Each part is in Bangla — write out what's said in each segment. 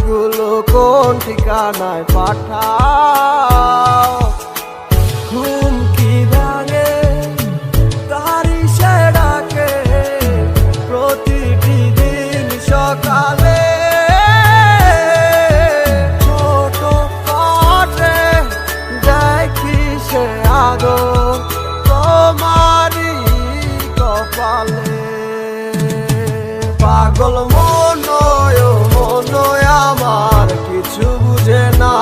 চিঠিগুলো কোন ঠিকানায় পাঠাও। ঘুমকি ভাঙে তারি সে ডাকে প্রতিটি দিন সকালে। ছোট পাটে দেখি সে আদর তোমারই কপালে। পাগল মনয় আমার কিছু বুঝে না,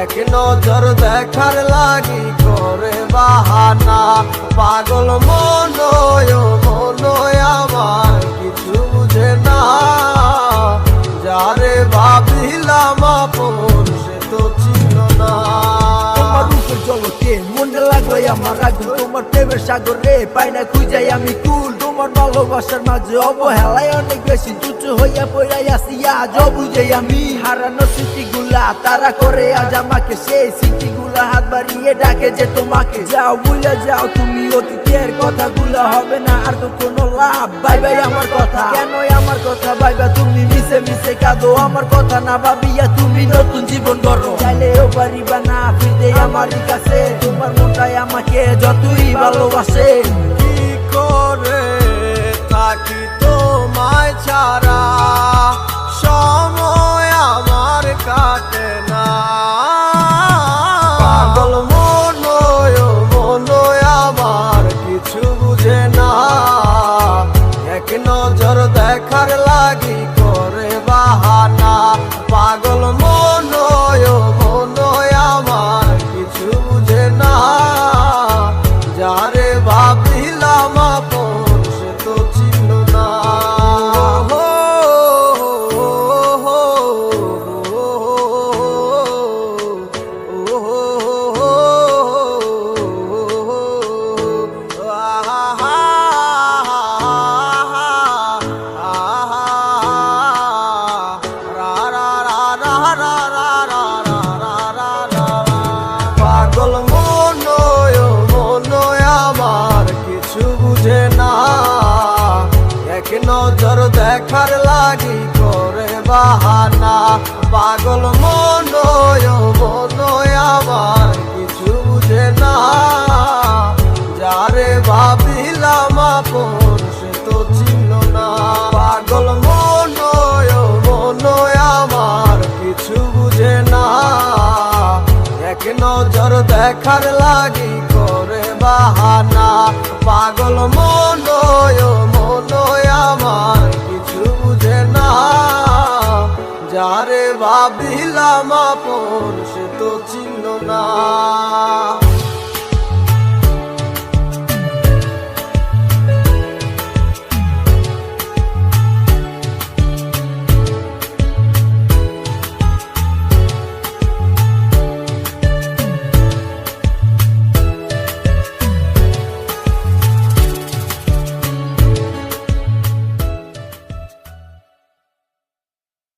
এক নজর দেখার লাগি করে বাহানা। পাগল মনয় আমার কিছু বুঝে না, যারে ভাবিলাম আপন সে তো ছিল না। তোমার রূপের জগতে মনে লাগলো আমার আগুন, তোমার প্রেমের সাগরে পাই না খুঁজাই আমি কুল। তোমার ভালোবাসার মাঝে অবহেলায় অনেক বেশি তুচ্ছ হইয়া পড়াই আসি আজ বুঝে আমি। হারানো স্মৃতিগুলা তারা করে আজ আমাকে, সেই স্মৃতিগুলা হাত বাড়িয়ে ডাকে যে তোমাকে। যাও ভুলে যাও তুমি অতীতের কথাগুলা, হবে না আর তো কোনো লাভ। বাই বাই আমার কথা, কেন আমার কথা ভাইবা তুমি মিশে মিশে কাঁদো। আমার কথা না ভাবিয়া তুমি নতুন জীবন গড়ো, চাইলেও পারিবা না ফিরতে আমারই কাছে। তোমার মনটাই আমাকে যতই ভালোবাসে। কি করে থাকি তোমায় ছাড়া, সময় আমার কাটে না। পাগল মনয় আমার কিছু বুঝে না, এক নজর দেখার লাগি করে বাহানা। পাগল মনয় আমার কিছু বুঝে না, যারে ভাবিলাম আপন সে তো ছিল না। পাগল মনয় আমার কিছু বুঝে না, এক নজর দেখার লাগি করে বাহানা। পাগল মনয় আমার কিছু বুঝে না, যারে ভাবিলাম আপন সে তো ছিল না। পাগল মনয় আমার কিছু বুঝে না, এক নজর দেখার লাগি করে বাহানা। পাগল মনয় আমার কিছু বুঝে না, যারে ভাবিলাম আপন সে তো ছিল না।